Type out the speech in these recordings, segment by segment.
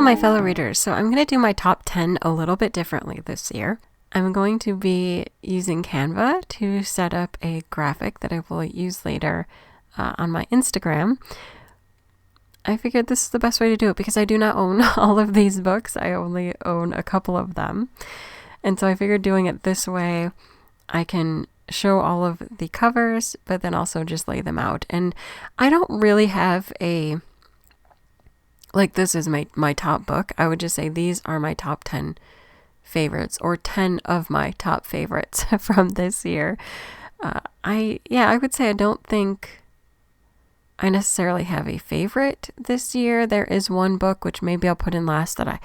my fellow readers. So I'm going to do my top 10 a little bit differently this year. I'm going to be using Canva to set up a graphic that I will use later on my Instagram. I figured this is the best way to do it because I do not own all of these books. I only own a couple of them. And so I figured doing it this way, I can show all of the covers, but then also just lay them out. And I don't really have a, like, this is my top book. I would just say these are my top 10 favorites, or 10 of my top favorites from this year. I would say I don't think I necessarily have a favorite this year. There is one book, which maybe I'll put in last, that I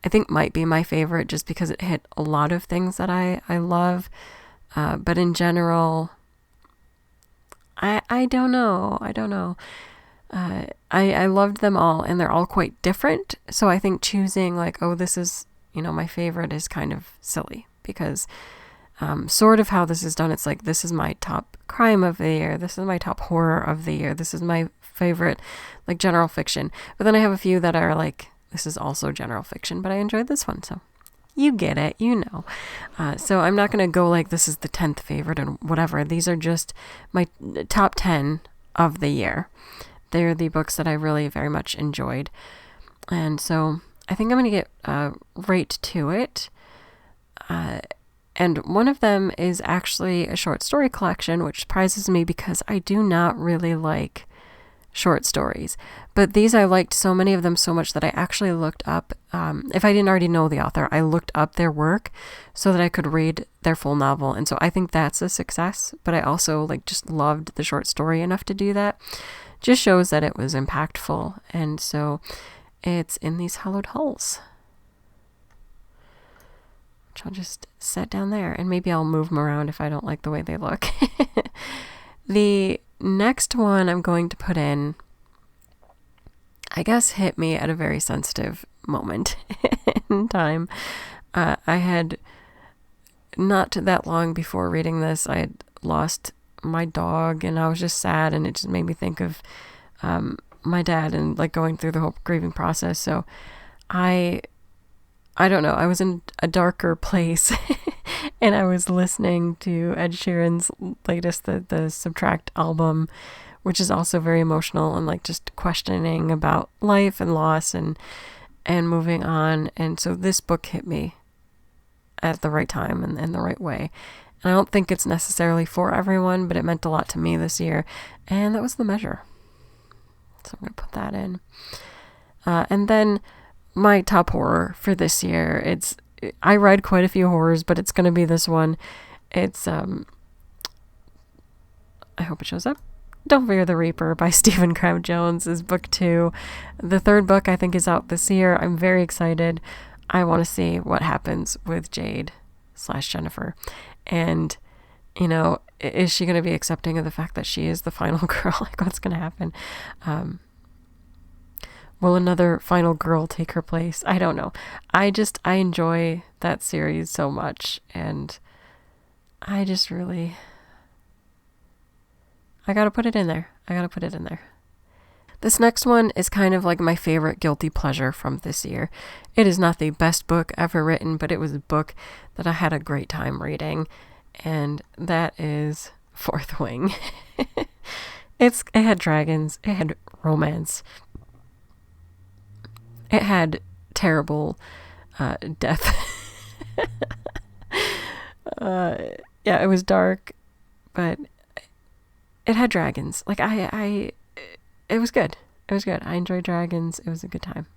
think might be my favorite just because it hit a lot of things that I love. But in general, I don't know. I loved them all, and they're all quite different. So I think choosing like, oh, this is, my favorite is kind of silly because sort of how this is done, it's like, this is my top crime of the year. This is my top horror of the year. This is my favorite, like, general fiction. But then I have a few that are like, this is also general fiction, but I enjoyed this one. So you get it, So I'm not going to go like, this is the 10th favorite and whatever. These are just my top 10 of the year. They're the books that I really very much enjoyed. And so I think I'm going to get right to it. And one of them is actually a short story collection, which surprises me because I do not really like short stories. But these, I liked so many of them so much that I actually looked up, if I didn't already know the author, I looked up their work so that I could read their full novel. And so I think that's a success, but I also just loved the short story enough to do that. Just shows that it was impactful. And so it's In These Hallowed Halls, which I'll just set down there, and maybe I'll move them around if I don't like the way they look. The next one I'm going to put in, I guess, hit me at a very sensitive moment in time. I had, not that long before reading this, I had lost my dog, and I was just sad, and it just made me think of my dad and going through the whole grieving process. So I don't know, I was in a darker place and I was listening to Ed Sheeran's latest, the Subtract album, which is also very emotional and just questioning about life and loss and moving on. And so this book hit me at the right time and the right way. And I don't think it's necessarily for everyone, but it meant a lot to me this year. And that was The Measure. So I'm going to put that in. And then my top horror for this year, I read quite a few horrors, but it's going to be this one. It's, I hope it shows up. Don't Fear the Reaper by Stephen Crabbe Jones is book 2. The third book I think is out this year. I'm very excited. I want to see what happens with Jade/Jennifer. And, is she going to be accepting of the fact that she is the final girl? What's going to happen? Will another final girl take her place? I don't know. I enjoy that series so much. And I just really, I got to put it in there. This next one is kind of like my favorite guilty pleasure from this year. It is not the best book ever written, but it was a book that I had a great time reading. And that is Fourth Wing. It had dragons. It had romance. It had terrible death. It was dark, but it had dragons. It was good. I enjoyed dragons. It was a good time.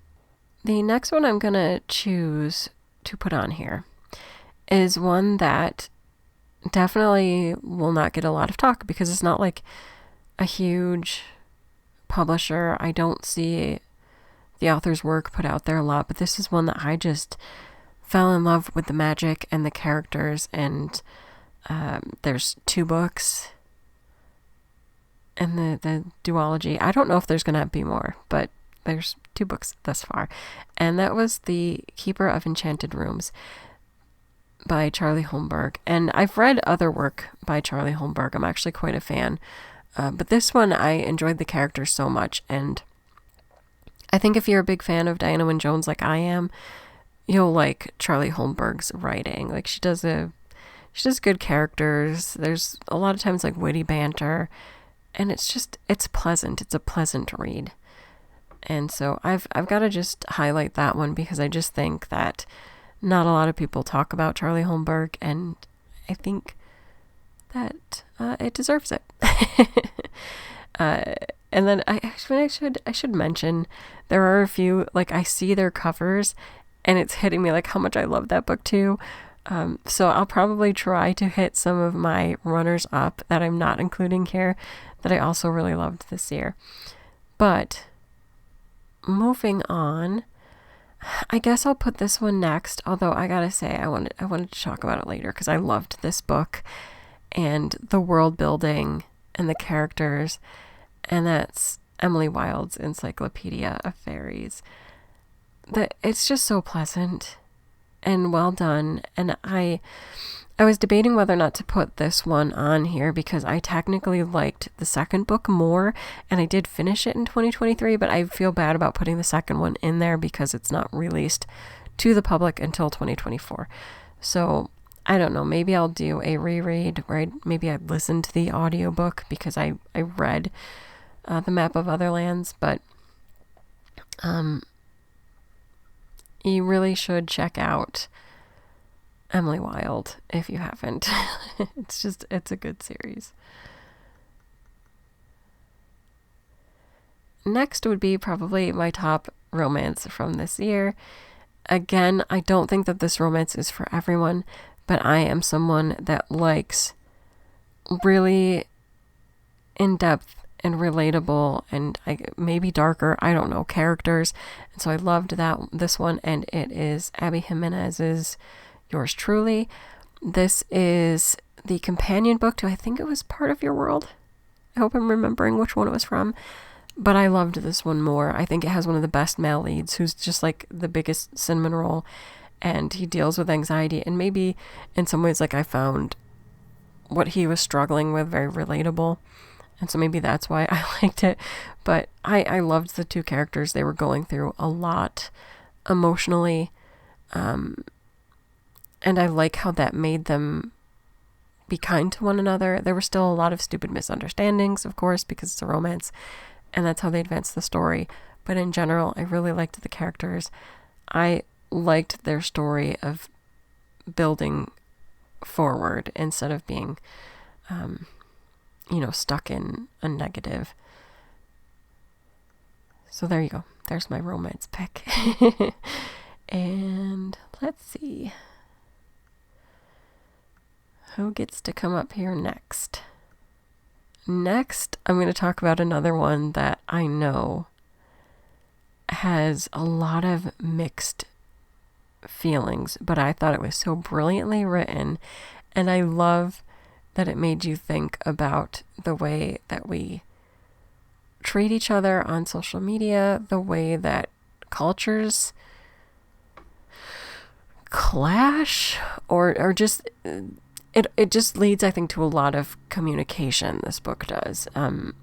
The next one I'm going to choose to put on here is one that definitely will not get a lot of talk because it's not like a huge publisher. I don't see the author's work put out there a lot, but this is one that I just fell in love with the magic and the characters, and there's 2 books and the duology. I don't know if there's gonna be more, but there's 2 books thus far, and that was The Keeper of Enchanted Rooms by Charlie Holmberg. And I've read other work by Charlie Holmberg. I'm actually quite a fan, but this one I enjoyed the characters so much, and I think if you're a big fan of Diana Wynne Jones like I am, you'll like Charlie Holmberg's writing. Like she does good characters. There's a lot of times like witty banter, and it's pleasant. It's a pleasant read. And so I've got to just highlight that one because I just think that not a lot of people talk about Charlie Holmberg, and I think that it deserves it. And then I should mention there are a few, like I see their covers and it's hitting me like how much I love that book too. So I'll probably try to hit some of my runners up that I'm not including here that I also really loved this year. But moving on, I guess I'll put this one next, although I gotta say I wanted to talk about it later because I loved this book and the world building and the characters, and that's Emily Wilde's Encyclopedia of Fairies. It's just so pleasant and well done, and I was debating whether or not to put this one on here because I technically liked the second book more, and I did finish it in 2023, but I feel bad about putting the second one in there because it's not released to the public until 2024. So I don't know, maybe I'll do a reread where maybe I'd listen to the audiobook because I read The Map of Other Lands, but you really should check out Emily Wilde if you haven't. It's a good series. Next would be probably my top romance from this year. Again, I don't think that this romance is for everyone, but I am someone that likes really in-depth and relatable and maybe darker, I don't know, characters. And so I loved this one, and it is Abby Jimenez's Yours Truly. This is the companion book to, I think it was Part of Your World. I hope I'm remembering which one it was from. But I loved this one more. I think it has one of the best male leads who's just like the biggest cinnamon roll, and he deals with anxiety, and maybe in some ways like I found what he was struggling with very relatable, and so maybe that's why I liked it. But I loved the two characters. They were going through a lot emotionally, and I like how that made them be kind to one another. There were still a lot of stupid misunderstandings, of course, because it's a romance, and that's how they advanced the story. But in general, I really liked the characters. I liked their story of building forward instead of being, stuck in a negative. So there you go. There's my romance pick. And let's see. Who gets to come up here next? Next, I'm going to talk about another one that I know has a lot of mixed feelings, but I thought it was so brilliantly written, and I love that it made you think about the way that we treat each other on social media, the way that cultures clash, or just it just leads, I think, to a lot of communication. This book does, and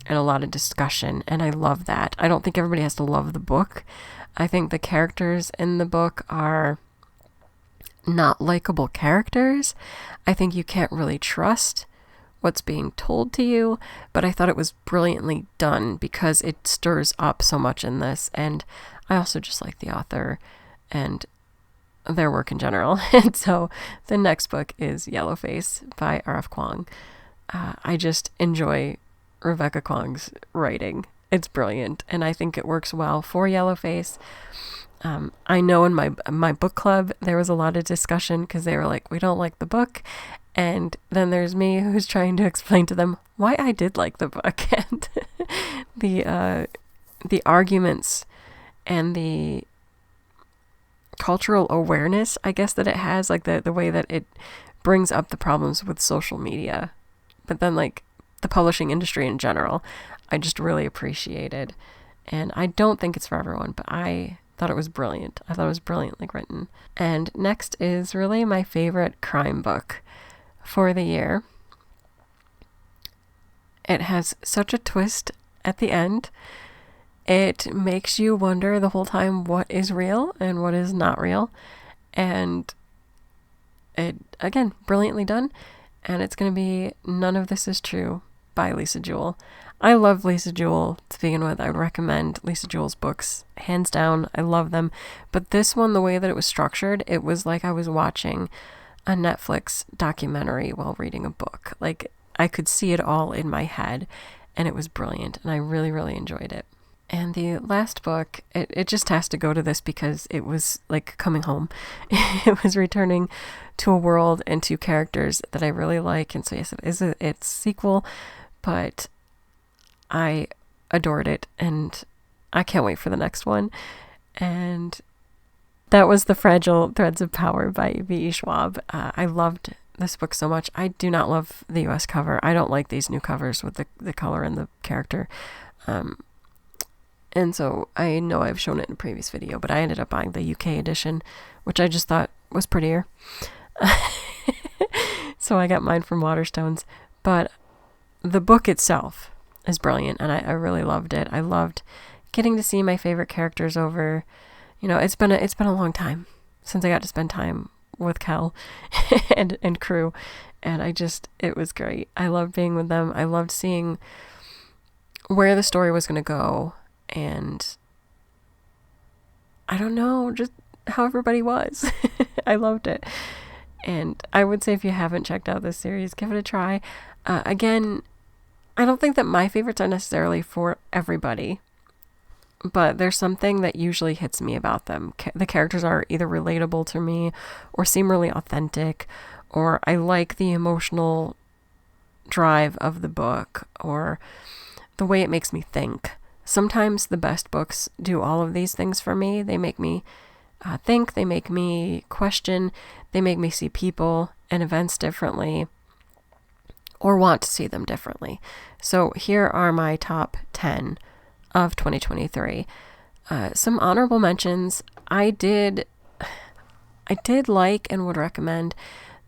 a lot of discussion, and I love that. I don't think everybody has to love the book. I think the characters in the book are not likable characters. I think you can't really trust what's being told to you, but I thought it was brilliantly done because it stirs up so much in this, and I also just like the author and their work in general. And so the next book is Yellowface by R.F. Kuang. I just enjoy Rebecca Kuang's writing. It's brilliant, and I think it works well for Yellowface. I know in my book club there was a lot of discussion because they were like, we don't like the book, and then there's me who's trying to explain to them why I did like the book, and the arguments and the cultural awareness, I guess, that it has, like the way that it brings up the problems with social media, but then like the publishing industry in general, I just really appreciated. And I don't think it's for everyone, but I thought it was brilliant. I thought it was brilliantly written. And next is really my favorite crime book for the year. It has such a twist at the end. It makes you wonder the whole time what is real and what is not real. And it, again, brilliantly done. And it's going to be None of This Is True by Lisa Jewell. I love Lisa Jewell to begin with. I would recommend Lisa Jewell's books, hands down. I love them. But this one, the way that it was structured, it was like I was watching a Netflix documentary while reading a book. Like, I could see it all in my head, and it was brilliant, and I really, really enjoyed it. And the last book, it just has to go to this because it was like coming home. It was returning to a world and to characters that I really like. And so yes, it's a sequel, but I adored it and I can't wait for the next one. And that was The Fragile Threads of Power by V.E. Schwab. I loved this book so much. I do not love the US cover. I don't like these new covers with the color and the character. And so I know I've shown it in a previous video, but I ended up buying the UK edition, which I just thought was prettier. So I got mine from Waterstones. But the book itself is brilliant, and I really loved it. I loved getting to see my favorite characters over. You know, it's been a long time since I got to spend time with Kel and crew, and it was great. I loved being with them. I loved seeing where the story was going to go. And I don't know, just how everybody was. I loved it. And I would say if you haven't checked out this series, give it a try. Again, I don't think that my favorites are necessarily for everybody, but there's something that usually hits me about them. The characters are either relatable to me or seem really authentic, or I like the emotional drive of the book, or the way it makes me think. Sometimes the best books do all of these things for me. They make me think, they make me question, they make me see people and events differently, or want to see them differently. So here are my top 10 of 2023. Some honorable mentions. I did like and would recommend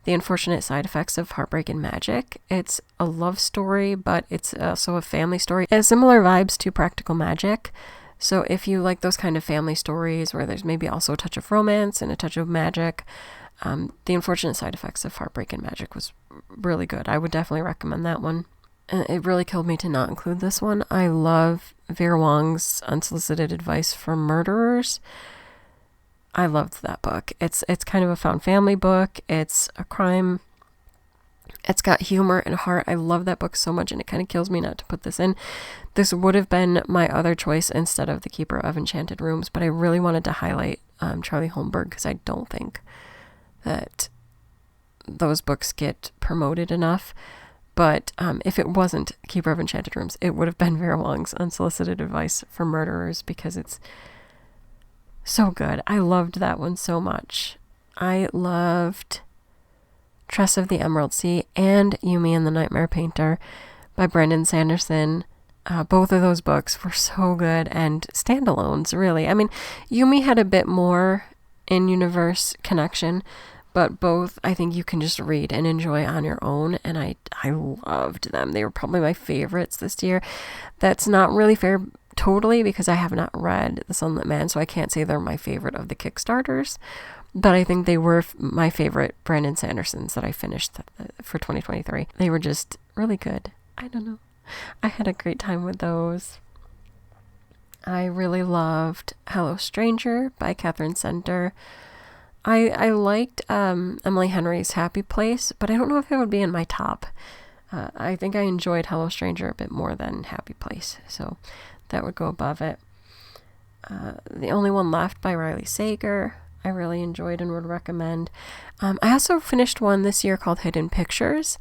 The Unfortunate Side Effects of Heartbreak and Magic. It's a love story, but it's also a family story. It has similar vibes to Practical Magic. So if you like those kind of family stories where there's maybe also a touch of romance and a touch of magic, The Unfortunate Side Effects of Heartbreak and Magic was really good. I would definitely recommend that one. And it really killed me to not include this one. I love Vera Wong's Unsolicited Advice for Murderers. I loved that book. It's kind of a found family book. It's a crime. It's got humor and heart. I love that book so much, and it kind of kills me not to put this in. This would have been my other choice instead of The Keeper of Enchanted Rooms, but I really wanted to highlight Charlie Holmberg because I don't think that those books get promoted enough. But if it wasn't Keeper of Enchanted Rooms, it would have been Vera Wong's Unsolicited Advice for Murderers because it's so good. I loved that one so much. I loved Tress of the Emerald Sea and Yumi and the Nightmare Painter by Brandon Sanderson. Both of those books were so good and standalones, really. I mean, Yumi had a bit more in-universe connection, but both I think you can just read and enjoy on your own, and I loved them. They were probably my favorites this year. That's not really fair totally because I have not read The Sunlit Man, so I can't say they're my favorite of the Kickstarters, but I think they were my favorite Brandon Sandersons that I finished for 2023. They were just really good. I don't know. I had a great time with those. I really loved Hello Stranger by Catherine Center. I liked Emily Henry's Happy Place, but I don't know if it would be in my top. I think I enjoyed Hello Stranger a bit more than Happy Place, so that would go above it. The Only One Left by Riley Sager, I really enjoyed and would recommend. I also finished one this year called Hidden Pictures,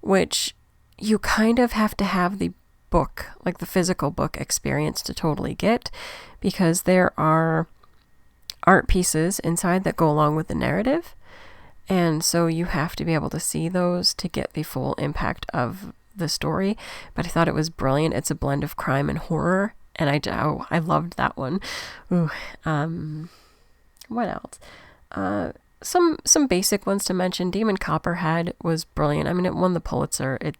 which you kind of have to have the book, like the physical book experience to totally get, because there are art pieces inside that go along with the narrative. And so you have to be able to see those to get the full impact of the story. But I thought it was brilliant. It's a blend of crime and horror. And I loved that one. Ooh, what else? Some basic ones to mention. Demon Copperhead was brilliant. I mean, it won the Pulitzer. It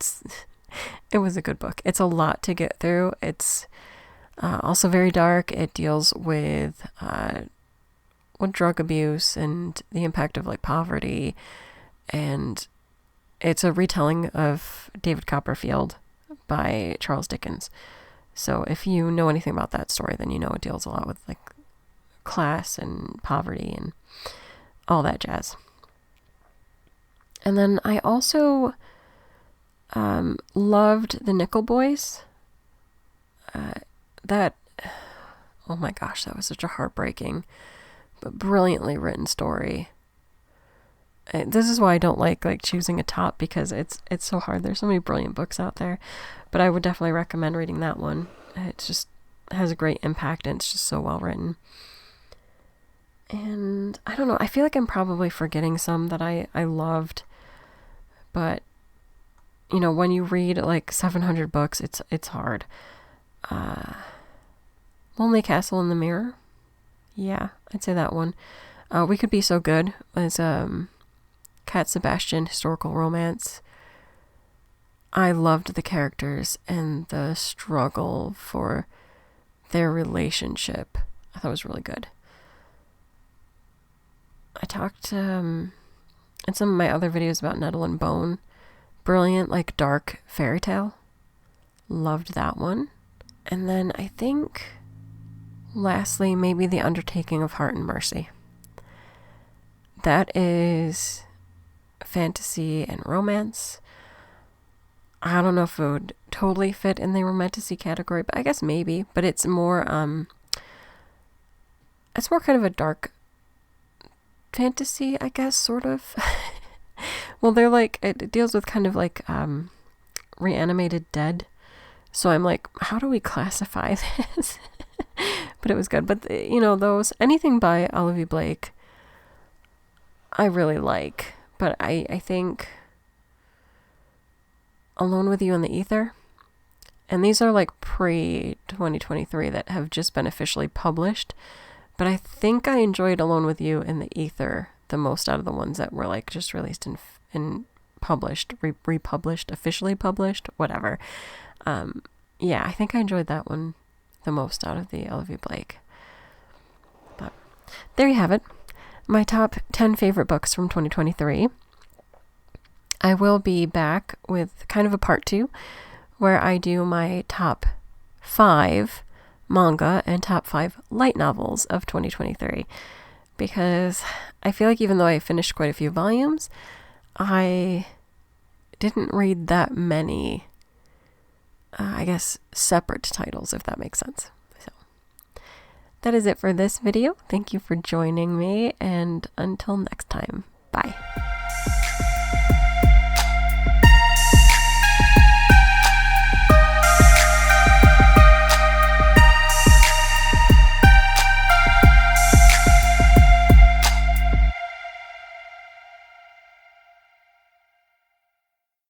was a good book. It's a lot to get through. It's Also very dark. It deals with drug abuse and the impact of like poverty, and it's a retelling of David Copperfield by Charles Dickens. So if you know anything about that story, then you know it deals a lot with like class and poverty and all that jazz. And then I also loved The Nickel Boys. Oh my gosh, that was such a heartbreaking but brilliantly written story. This is why I don't like choosing a top, because it's so hard. There's so many brilliant books out there, but I would definitely recommend reading that one. It just has a great impact, and it's just so well written. And I don't know, I feel like I'm probably forgetting some that I loved, but you know, when you read like 700 books, it's hard. Lonely Castle in the Mirror. Yeah, I'd say that one. We Could Be So Good was Cat Sebastian historical romance. I loved the characters and the struggle for their relationship. I thought it was really good. I talked in some of my other videos about Nettle and Bone. Brilliant, like dark fairy tale. Loved that one. And then I think lastly, maybe The Undertaking of Heart and Mercy. That is fantasy and romance. I don't know if it would totally fit in the romantasy category, but I guess maybe. But it's more kind of a dark fantasy, I guess, sort of. Well, they're like, it deals with kind of like reanimated dead. So I'm like, how do we classify this? But it was good. But you know, those, anything by Olivia Blake, I really like. But I think Alone with You in the Ether, and these are like pre-2023 that have just been officially published, but I think I enjoyed Alone with You in the Ether the most out of the ones that were like just released and published, republished, officially published, whatever. Yeah, I think I enjoyed that one the most out of the Olivia Blake. But there you have it. My top 10 favorite books from 2023. I will be back with kind of a part 2 where I do my top 5 manga and top 5 light novels of 2023. Because I feel like even though I finished quite a few volumes, I didn't read that many, I guess, separate titles, if that makes sense. So that is it for this video. Thank you for joining me, and until next time, bye.